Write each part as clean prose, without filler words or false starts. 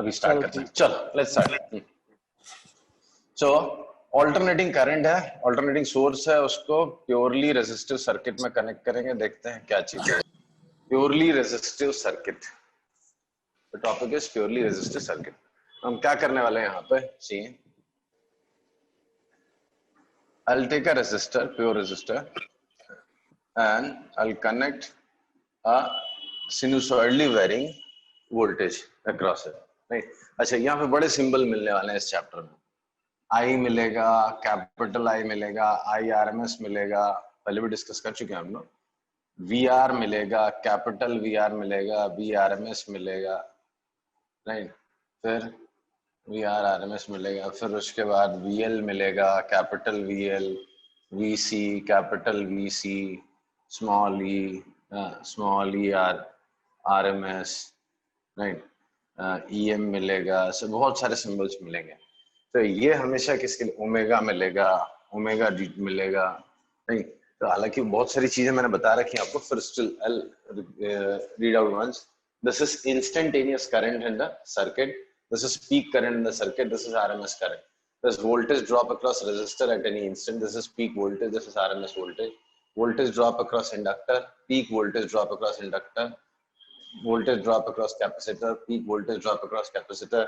अभी स्टार्ट करते हैं, चलो let's start. So alternating current है, ऑल्टरनेटिंग सोर्स है, उसको प्योरली रेजिस्टिव सर्किट में कनेक्ट करेंगे, देखते हैं क्या चीज है। Purely resistive circuit, the topic is purely resistive circuit. हम क्या करने वाले हैं यहाँ पे, सी I'll take a resistor, pure resistor, and I'll connect a sinusoidally varying voltage across it, right? अच्छा, यहाँ पे बड़े सिंबल मिलने वाले हैं इस चैप्टर में। I मिलेगा, कैपिटल I मिलेगा, IRMS मिलेगा, पहले भी डिस्कस कर चुके हैं हम लोग। VR मिलेगा, कैपिटल VR मिलेगा, VRMS मिलेगा, राइट? फिर VRRMS मिलेगा, फिर उसके बाद VL मिलेगा, capital VL, VC, capital VC, small E RMS, right? EM मिलेगा, सब बहुत सारे सिंबल्स मिलेंगे। तो ये हमेशा किसके लिए, ओमेगा मिलेगा, ओमेगा डी मिलेगा, नहीं? तो हालांकि बहुत सारी चीजें मैंने बता रखी हैं आपको, फिर still I read out once. This is instantaneous current in the circuit, this is peak current in the circuit, this is RMS current. This voltage drop across resistor at any instant, this is peak voltage, this is RMS voltage. Voltage drop across inductor, peak voltage drop across inductor, voltage drop across capacitor, peak voltage drop across capacitor.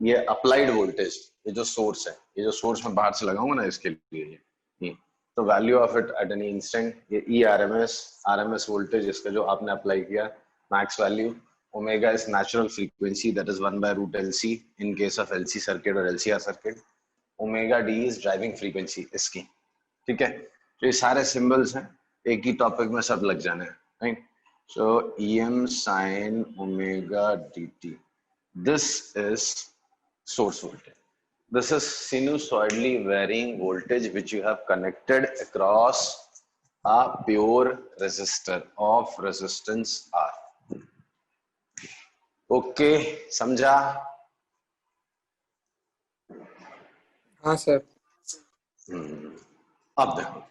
ये applied voltage, ये जो source है, ये जो source मैं बाहर से लगाऊंगा ना इसके लिए, ये तो value of it at any instant, ये ई आरएमएस वोल्टेज, इसका जो आपने अप्लाई किया, max value. Omega is natural frequency, that is 1/√LC in case of LC circuit और LCR circuit. Omega D is driving frequency इसकी, ठीक है? तो ये सारे सिंबल्स हैं, एक ही टॉपिक में सब लग जाने हैं, right? So EM sin omega dt, this is source voltage. This is sinusoidally varying voltage which you have connected across a pure resistor of resistance R. Okay, समझा? हाँ सर। अब देखो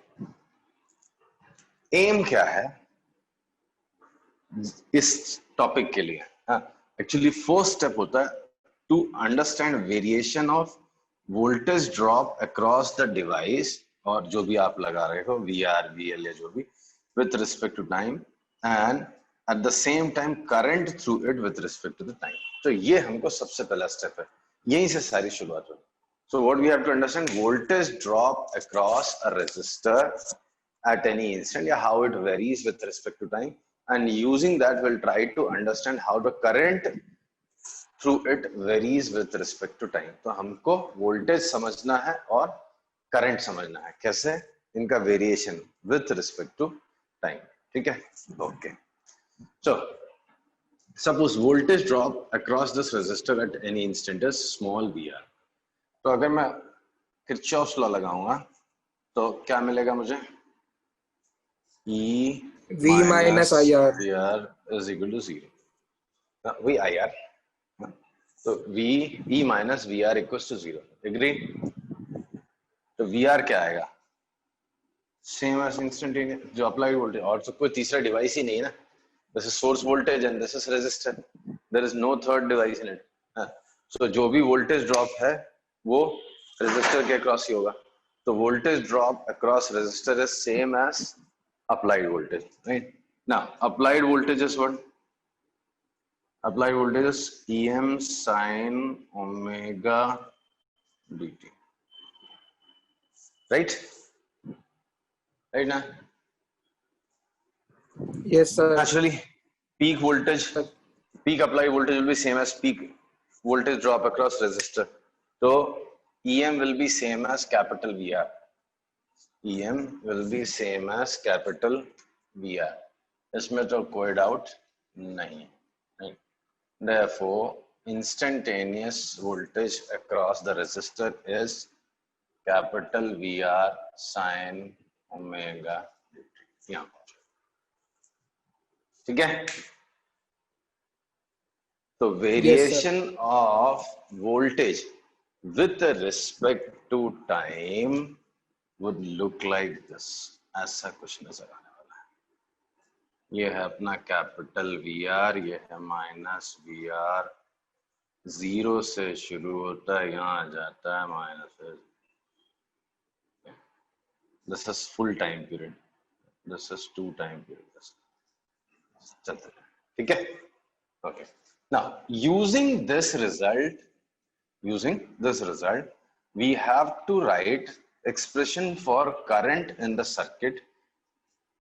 एम क्या है इस टॉपिक के लिए। एक्चुअली फर्स्ट स्टेप होता है to understand variation of voltage drop across the device, और जो भी आप लगा रहे हो VR VL या जो भी, with respect to time, and at the same time current through it with respect to the time. तो ये हमको सबसे पहला स्टेप है, यहीं से सारी शुरुआत होगी। So what we have to understand, voltage drop across a resistor at any instant, yeah, how it varies with respect to time, and using that we'll try to understand how the current through it varies with respect to time. तो हमको voltage समझना है और current समझना है, कैसे इनका variation with respect to time, ठीक है? Okay. So suppose voltage drop across this resistor at any instant is small VR. तो अगर मैं किरचॉफ्स लॉ लगाऊंगा तो क्या मिलेगा मुझे? E V minus IR is equal to 0. वही IR, तो E minus VR equals to 0. Agree? तो VR क्या आएगा? सेम एज इंस्टेंटेनियस जो अप्लाइड वोल्टेज, और तो कोई तीसरा डिवाइस ही नहीं है ना। This is source voltage and this is resistor, there is no third device in it. So जो भी वोल्टेज ड्रॉप है वो रेजिस्टर के अक्रॉस ही होगा। तो voltage drop across resistor is same as applied voltage, right? Now applied voltage is what? Applied voltage is EM sin omega dt, right? Right now? yes sir. Actually peak voltage, peak applied voltage will be same as peak voltage drop across resistor. So EM will be same as capital VR. EM will be same as capital VR. इसमें तो कोई doubt नहीं, right? Therefore, instantaneous voltage across the resistor is capital VR sin omega dt. यहाँ पहुंचे, ठीक है? तो variation of voltage with respect to time would look like this. ऐसा कुछ नजर आने वाला है। ये है अपना कैपिटल VR, ये है माइनस VR, 0 से शुरू होता है, यहाँ जाता है minus. This is full time period, this is 2 time period. चलते हैं, ठीक है। Okay. Now, using this result, we have to write expression for current in the circuit,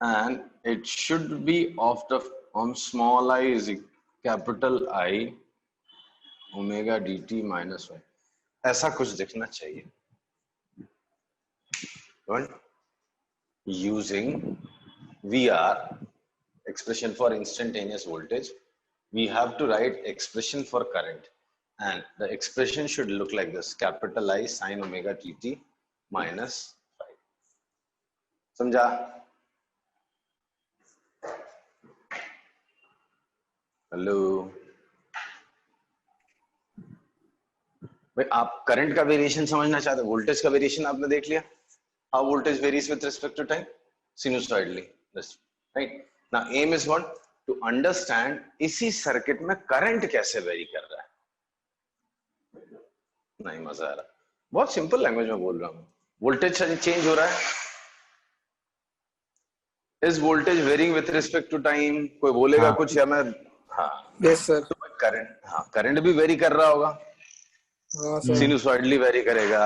and it should be of the form small I is capital I omega dt minus y. ऐसा कुछ दिखना चाहिए। Using VR, expression for instantaneous voltage, we have to write expression for current, and the expression should look like this: capital I sin omega dt minus phi. समझा? Hello भाई, आप current का variation समझना चाहते हो, वोल्टेज का variation आपने देख लिया, how voltage varies with respect to time sinusoidally, right? Now aim is what? To understand इसी सर्किट में करंट कैसे वेरी कर रहा है। नहीं मजा आ रहा, बहुत सिंपल लैंग्वेज में बोल रहा हूँ। वोल्टेज चेंज हो रहा है, is voltage varying with respect to time? कोई बोलेगा कुछ या मैं? हाँ यस सर। तो करंट, हाँ करंट भी वेरी कर रहा होगा, हाँ सर। सिनुसॉइडली वेरी करेगा,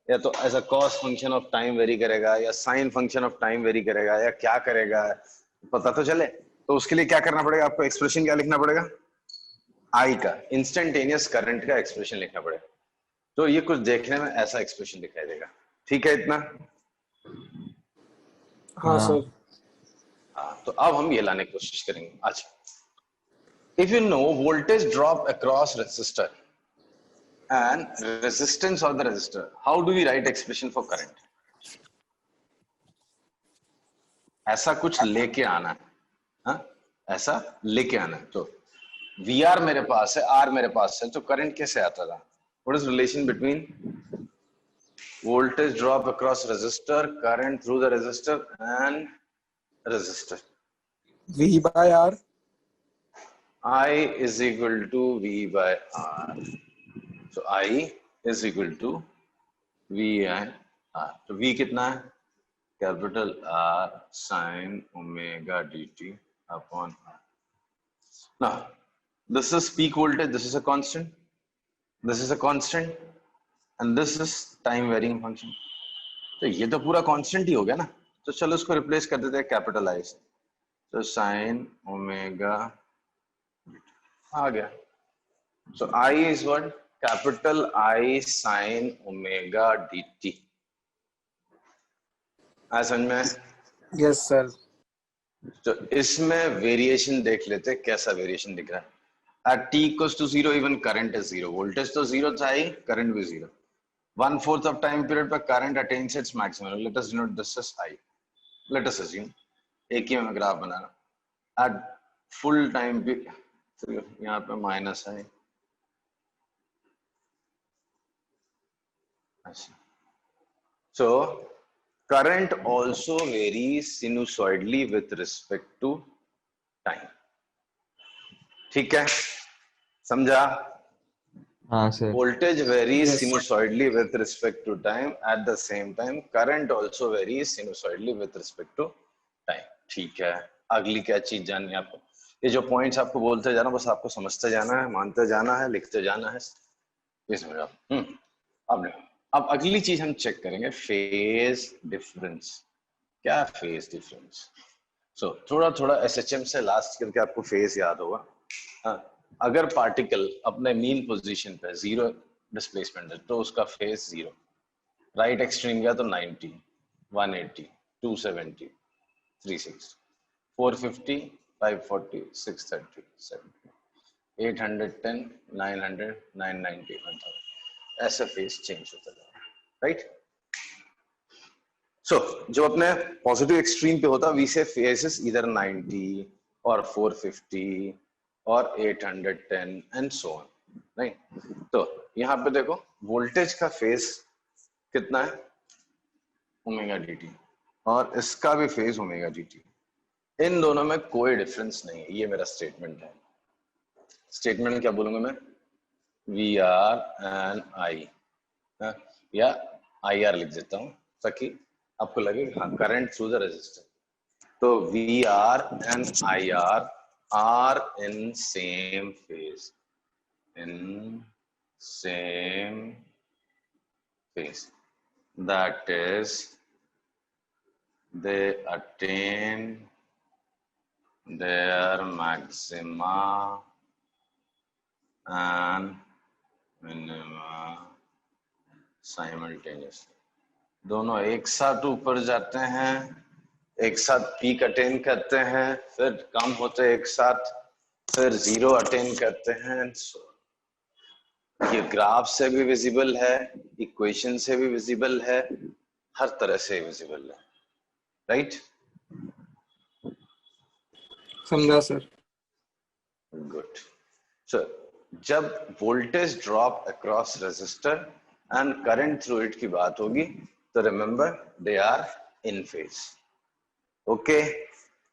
या तो as a cos function of time vary करेगा, या sine function of time vary करेगा, या क्या करेगा पता तो चले। तो उसके लिए क्या करना पड़ेगा आपको? एक्सप्रेशन क्या लिखना पड़ेगा? आई का, इंस्टेंटेनियस करंट का एक्सप्रेशन लिखना पड़ेगा। तो ये कुछ देखने में ऐसा एक्सप्रेशन दिखाई देगा, ठीक है इतना? हाँ सर। हाँ, तो अब हम ये लाने की कोशिश करेंगे आज। If you know voltage drop across resistor and resistance of the resistor, how do we write expression for current? ऐसा कुछ लेके आना है, हाँ ऐसा लेके आना है। तो VR मेरे पास है, R मेरे पास है, तो करंट कैसे आता था? What is relation between voltage drop across resistor, current through the resistor and resistor? V by R. I is equal to V by R. So I is equal to V and R. तो V कितना है? Capital R sin omega dt upon R. Now, this is peak voltage, this is a constant, this is a constant, and this is time varying function. तो ये तो पूरा constant ही हो गया ना, तो चलो इसको replace कर देते हैं capital I से। तो sin omega आ गया। So I is what? Capital I sin omega dt. आ समझ में? Yes sir. तो इसमें वेरिएशन देख लेते हैं, कैसा वेरिएशन दिख रहा है। At t equals to 0, even current is 0. Voltage तो 0 था ही, करंट भी 0। 1/4 of time period पर current attains its maximum. Let us denote this as I. Let us assume एक ही हमें graph banana. At full time period, तो यहाँ पे minus है। अच्छा, so current also varies sinusoidally with respect to time. ठीक है, समझा? हाँ sir. Voltage varies Yes. sinusoidally with respect to time. At the same time, current also varies sinusoidally with respect to time. ठीक है, अगली क्या चीज जाननी है आपको? ये जो पॉइंट्स आपको बोलते जाना, बस आपको समझते जाना है, मानते जाना है, लिखते जाना है, ये समझ आप। अब अगली चीज हम चेक करेंगे, फेज डिफरेंस। क्या फेज डिफरेंस? सो थोड़ा थोड़ा एसएचएम से लास्ट करके आपको फेज याद होगा। हाँ, अगर पार्टिकल अपने मीन पोजीशन पे 0 डिस्प्लेसमेंट है तो उसका फेज 0, राइट एक्सट्रीम गया तो 90, 180, 270, 360, 450, 540, 630, 70, 810, 900, 990, 1000, ऐसा फेज चेंज होता जाएगा, राइट? सो जो अपने पॉजिटिव एक्सट्रीम पे होता वी से फेजेस इधर 90 और 450 और 810 एंड सो ऑन, राइट? तो यहाँ पे देखो वोल्टेज का फेज कितना है? ओमेगा dt, और इसका भी फेज ओमेगा dt। इन दोनों में कोई डिफरेंस नहीं है, ये मेरा स्टेटमेंट है। स्टेटमेंट क्या बोलूंगा मैं? VR and I, या IR लिख देता हूँ ताकि आपको लगे हाँ करंट थ्रू द रेजिस्टर. तो VR and IR are in same phase. In same phase. That is, they attain their maxima and minima simultaneously. दोनों एक साथ ऊपर जाते हैं, एक साथ पीक अटेन करते हैं, फिर कम होते एक साथ, फिर जीरो अटेन करते हैं. ये ग्राफ से भी विजिबल है, इक्वेशन से भी विजिबल है, हर तरह से विजिबल है. राइट? समझा सर. गुड. सो जब voltage drop across resistor and current through it की बात होगी तो remember they are in phase. Okay,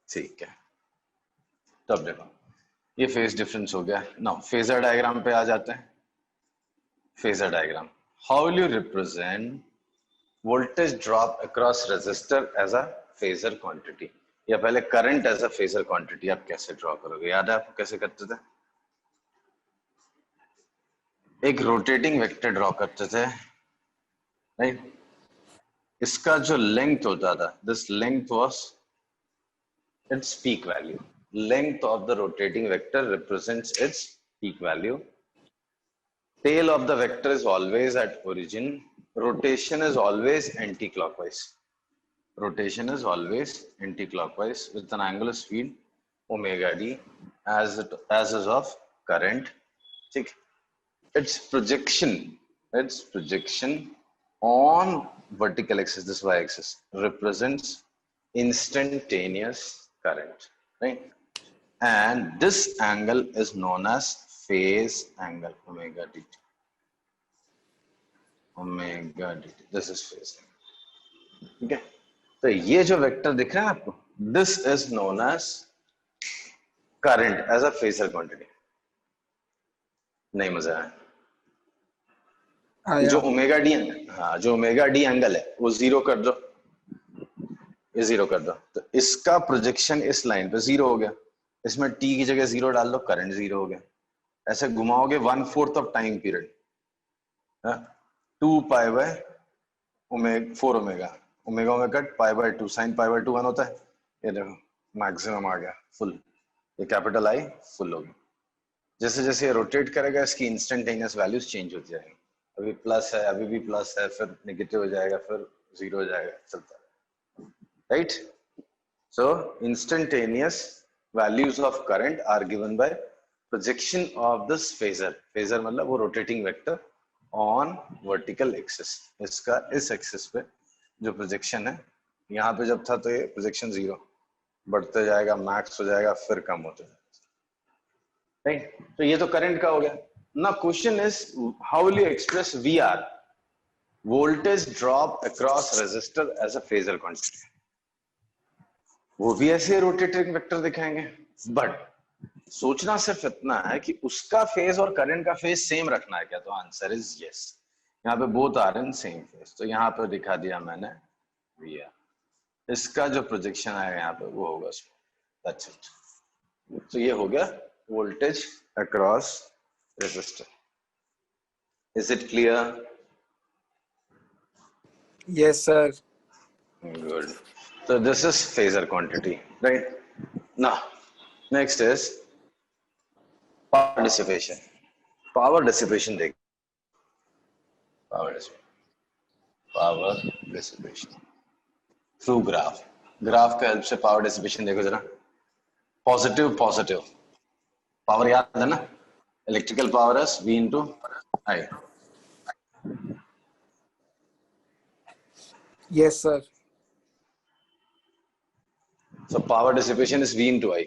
ठीक है. तो अब देखो ये फेज डिफरेंस हो गया. नाउ फेजर डायग्राम पे आ जाते हैं. Phasor diagram, how will you represent voltage drop across resistor as a phasor quantity, या पहले current as a phasor quantity आप कैसे ड्रॉ करोगे? याद है आपको कैसे करते थे? एक रोटेटिंग वेक्टर ड्रॉ करते थे, राइट? इसका जो लेंथ होता था, this length was its peak value. Length of the rotating vector represents its peak value. Tail of the vector is always at origin. Rotation is always anti-clockwise. Rotation is always anti-clockwise with an angular speed omega d as is of current. Its projection on vertical axis, this y-axis, represents instantaneous current, right? And this angle is known as phase angle, omega dt. Omega dt. This is phase angle. Okay. तो ये जो vector दिख रहा है आपको, this is known as current as a phasor quantity. नहीं मजा आया? जो ओमेगा डी एंगल, हाँ जो ओमेगा डी एंगल है वो जीरो कर दो, ये जीरो कर दो, तो इसका प्रोजेक्शन इस लाइन पे जीरो हो गया. इसमें टी की जगह जीरो डाल दो, करंट जीरो हो गया. ऐसे घुमाओगे 1/4 of time period, 2 pi by omega 4 omega, omega में cut pi by 2, sine pi by 2 1 होता है. ये देखो मैक्सिमम आ गया फुल, ये कैपिटल आई फुल हो गया. जैसे जैसे ये रोटेट करेगा इसकी इंस्टेंटेनियस वैल्यूज चेंज होती जाएंगी. अभी प्लस है, अभी भी प्लस है, फिर नेगेटिव हो जाएगा, फिर जीरो हो जाएगा, चलता है. Right? So instantaneous values of current are given by projection of this phasor. Phasor मतलब वो rotating vector on vertical axis. इसका इस एक्सिस पे जो प्रोजेक्शन है, यहाँ पे जब था तो ये प्रोजेक्शन जीरो, बढ़ते जाएगा, मैक्स हो जाएगा, फिर कम होता जाएगा. राइट? तो ये तो करंट का हो गया. Now question is, how will you express VR, voltage drop across resistor, as a phasor quantity? वो भी ऐसे रोटेटिंग वेक्टर दिखाएंगे, बट सोचना सिर्फ इतना है कि उसका फेज और करंट का फेज सेम रखना है क्या? तो आंसर इज यस. यहाँ पे both are in same phase, तो यहाँ पे दिखा दिया मैंने VR. इसका जो प्रोजेक्शन आएगा यहाँ पे वो होगा उसमें. That's it. तो ये हो गया voltage across resistor. Is it clear? Yes sir. Good. So this is phasor quantity, right? Now next is power dissipation. Power dissipation देख. Power dissipation through graph. Graph का help से power dissipation देखो जरा. Positive power याद है ना? Electrical power is V into I. Yes sir. So power dissipation is V into I.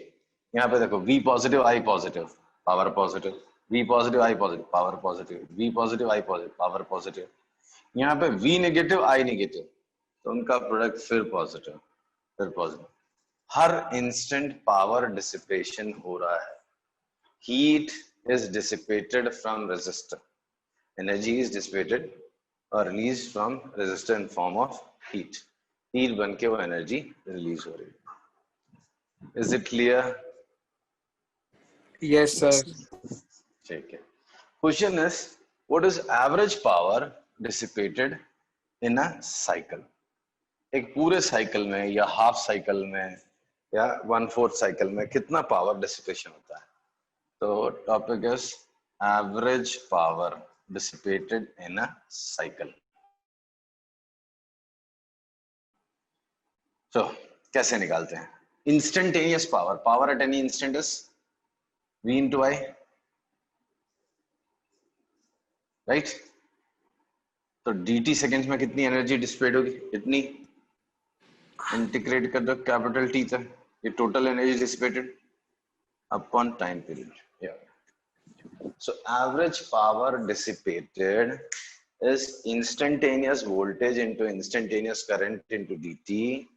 यहाँ पे देखो V positive, I positive, power positive. V positive, I positive, power positive. V positive, I positive, power positive. यहाँ पे V negative, I negative, तो उनका product फिर positive, फिर positive. हर instant power dissipation हो रहा है. Heat is dissipated from resistor. Energy is dissipated or released from resistor in form of heat. Heat बन के वो energy release हो रही है. Is it clear? Yes, sir. ठीक है. Question is, what is average power dissipated in a cycle? एक पूरे साइकिल में या हाफ साइकिल में या 1/4 साइकिल में कितना पावर डिसिपेशन होता है? तो topic is average power dissipated in a cycle. तो कैसे निकालते हैं? Instantaneous power, power at any instant is V into I, right? तो dt सेकेंड्स में कितनी एनर्जी डिसिपेट होगी? इतनी. इंटीग्रेट कर दो कैपिटल T तक. ये total energy dissipated upon time period. So average power dissipated is instantaneous voltage into instantaneous current into dt,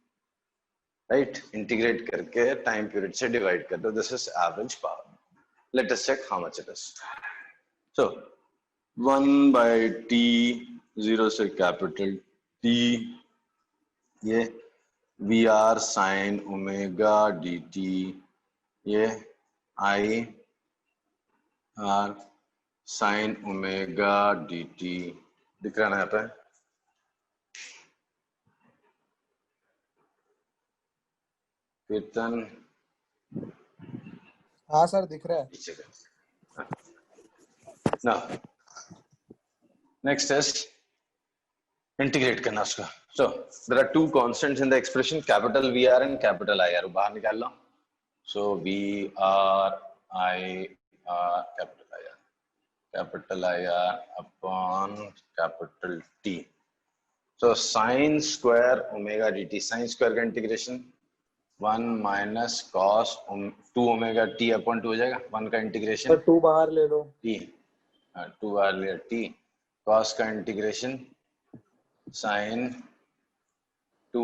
right? Integrate करके time period से divide कर दो. This is average power. Let us check how much it is. So 1 by t, 0 से capital T, ये VR sin omega dt, ये I R sin omega dt दिख रहा ना यहाँ पे? कीर्तन हाँ सर दिख रहा है. Now next is integrate करना उसका. So there are two constants in the expression, capital VR and capital IR. बाहर निकाल लो. So VR capital IR upon capital T. So sin square omega dt, sin square का integration 1 minus cos 2 omega t upon 2 हो जाएगा. 1 का integration sir 2 बाहर ले लो. t, 2 बार लिया t. cos का integration sin 2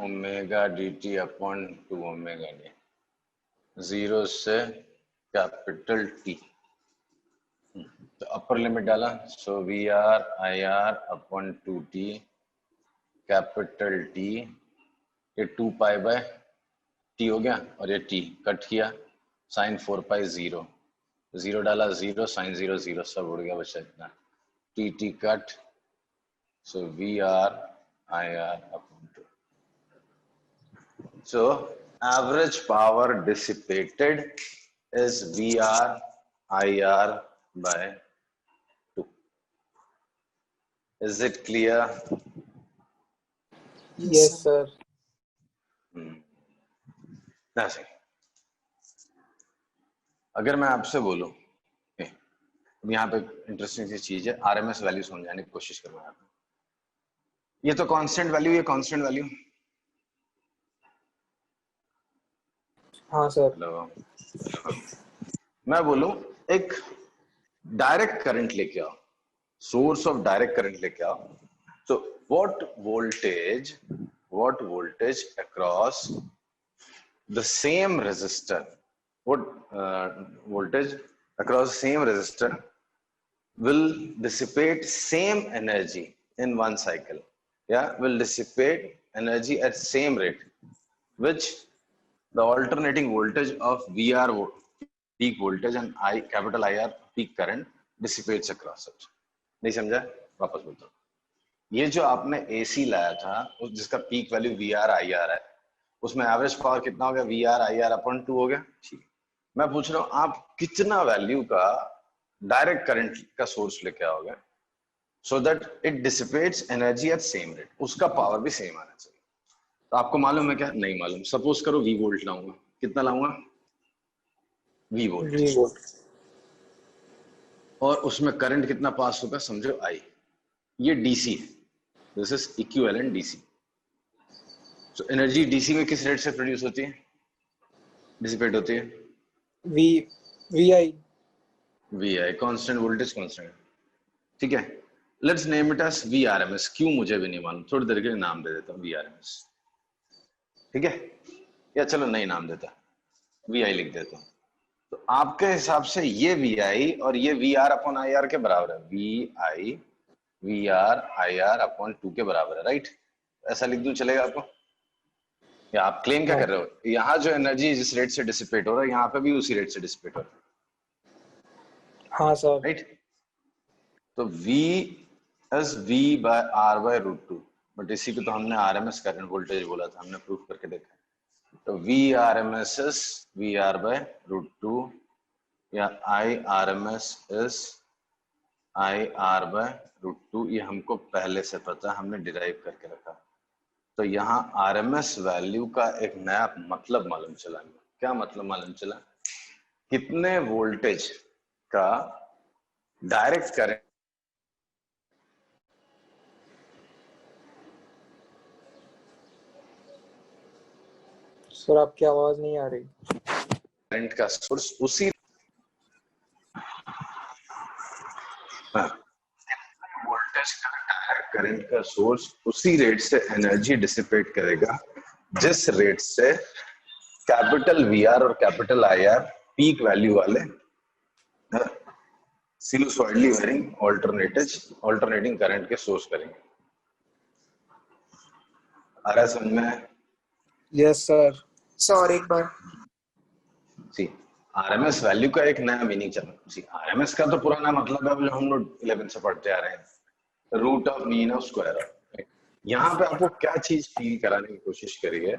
omega dt upon 2 omega d. 0 से capital T. तो अपर लिमिट डाला. सो VR IR upon 2T capital T. ये 2 पाई बाय T हो गया और ये T कट किया. साइन 4 पाई 0, 0 डाला 0, साइन 0 0 सब उड़ गया, बचा इतना. T cut. So VR IR upon 2. So average power dissipated is VR IR by 2. Is it clear? Yes, sir. That's it. अगर मैं आपसे बोलूं, यहाँ पे इंटरेस्टिंग सी चीज है, RMS वैल्यू समझाने की कोशिश करूंगा. ये तो कांस्टेंट वैल्यू, ये कांस्टेंट वैल्यू. हाँ सर. हेलो. मैं बोलूं एक डायरेक्ट करंट लेके आओ, सोर्स ऑफ डायरेक्ट करंट लेके आओ. So what voltage across the same resistor, what voltage across the same resistor will dissipate same energy in one cycle? Yeah, will dissipate energy at same rate, which the alternating voltage of VR peak voltage and capital IR peak current dissipates across it. नहीं समझा? वापस बोलता हूँ. ये जो आपने AC लाया था, उस जिसका पीक वैल्यू VR IR है, उसमें एवरेज पावर कितना हो गया? VR IR अपॉन 2 हो गया. ठीक. मैं पूछ रहा हूँ आप कितना वैल्यू का डायरेक्ट करंट का सोर्स लेके आओगे so that it dissipates energy at same rate? उसका पावर भी सेम आना चाहिए. तो आपको मालूम है क्या? नहीं मालूम. सपोज करो V वोल्ट लाऊंगा. कितना लाऊंगा? V volt. और उसमें करंट कितना पास होगा? समझो I. ये DC है. This is equivalent DC. So energy DC में किस रेट से प्रोड्यूस होती है, डिसिपेट होती है? VI constant voltage constant. ठीक है. Let's name it as VRMS. क्यों मुझे भी नहीं मालूम, थोड़ी देर के लिए नाम दे देता हूँ VRMS. ठीक है. या चलो नहीं नाम देता, VI लिख देता हूँ. तो आपके हिसाब से ये वी आई और ये V R upon I R के बराबर है, V R I R upon 2 के बराबर है, राइट? ऐसा लिख दूं चलेगा आपको? या आप क्लेम क्या कर रहे हो? यहाँ जो एनर्जी जिस रेट से डिसिपेट हो रहा है यहाँ पे भी उसी रेट से डिसिपेट हो रहा है, हाँ सर। राइट? तो V is V by R by root 2, but इसी को तो हमने RMS करंट वोल्टेज बोला था, हमने प्रूफ करके देखा। तो V RMS is VR by root 2 या I RMS is IR by root 2, ये हमको पहले से पता, हमने डिराइव करके रखा। तो यहाँ RMS वैल्यू का एक नया मतलब मालूम चला। क्या मतलब मालूम चला? कितने वोल्टेज का डायरेक्ट करंट सर आपकी आवाज नहीं आ रही। करंट का सोर्स उसी वोल्टेज का डायरेक्ट करंट का सोर्स उसी रेट से एनर्जी डिसिपेट करेगा जिस रेट से कैपिटल वी आर और capital I are peak value वाले सिनुसॉइडली वेरिंग ऑल्टरनेटिंग करंट के सोर्स करेंगे। आ रहा है समझ में? Yes sir. सर एक बार सी आरएमएस वैल्यू का एक नया मीनिंग चला। सी आरएमएस का तो पुराना मतलब है जो हम लोग 11 से पढ़ते आ रहे हैं, root of mean of square of. यहाँ पे आपको क्या चीज फील कराने की कोशिश करी है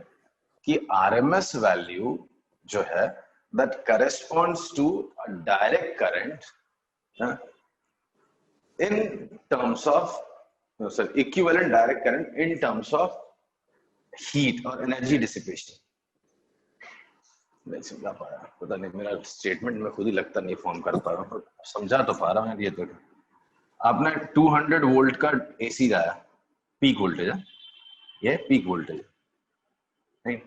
कि आरएमएस वैल्यू जो है that corresponds to a direct current in terms of equivalent direct current in terms of heat or energy dissipation। नहीं समझा पाया, पता नहीं, मेरा स्टेटमेंट में खुद ही लगता नहीं फॉर्म कर पा रहा हूँ, समझा तो पा रहा हूँ। ये तो आपने 200 वोल्ट का एसी लाया, पीक वोल्टेज है, ये पीक वोल्टेज नहीं।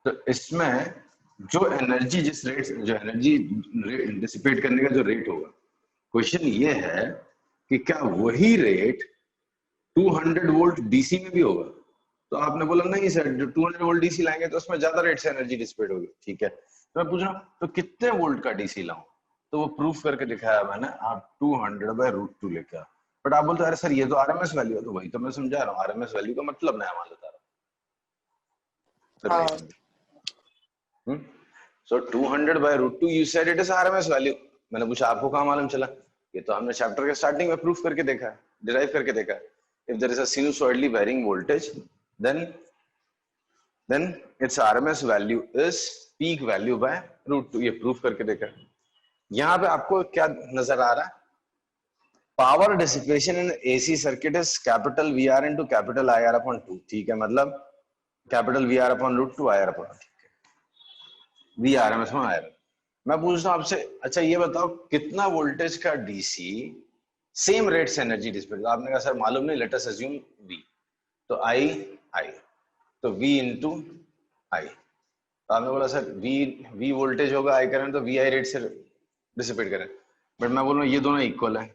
तो इसमें जो एनर्जी जिस रेट जो एनर्जी डिसिपेट करने का जो रेट होगा, क्वेश्चन ये है कि क्या वही रेट 200 वोल्ट डीसी में भी होगा? तो आपने बोला नहीं सर, जो 200 वोल्ट डीसी लाएंगे तो उसमें ज्यादा रेट से एनर्जी डिसिपेट होगी। ठीक है, तो मैं पूछ रहा हूँ तो कितने वोल्ट का डीसी लाऊं? तो वो प्रूफ करके दिखाया मैंने, आप 200 बाय रूट 2 लेके आओ। बट आप बोलते अरे सर ये तो आरएमएस वैल्यू है। तो वही तो मैं समझा रहा हूँ, आरएमएस वैल्यू का मतलब नया मान लेता रहा। So 200 by root 2 you said it is RMS value. मैंने पूछा आपको कहाँ मालूम चला? ये तो हमने चैप्टर के स्टार्टिंग में प्रूफ करके देखा है, डिराइव करके देखा है। If there is a sinusoidally varying voltage then its RMS value is peak value by root 2, ये प्रूफ करके देखा। यहाँ पे आपको क्या नजर आ रहा है? Power dissipation in AC circuit is capital V R into capital I R upon 2। ठीक है, मतलब capital V R upon root 2 I R upon, ठीक है, वी आर एम एस में आई आर। मैं पूछ रहा हूँ आपसे, अच्छा ये बताओ कितना वोल्टेज का डीसी सेम रेट से एनर्जी डिसिपेट? आपने कहा सर मालूम नहीं, लेट अस अज्यूम वी, तो आई तो V इंटू आई। तो आपने बोला सर V वोल्टेज होगा, आई करंट, तो V आई रेट से डिसिपेट करें। बट मैं बोल रहा हूँ ये दोनों इक्वल है,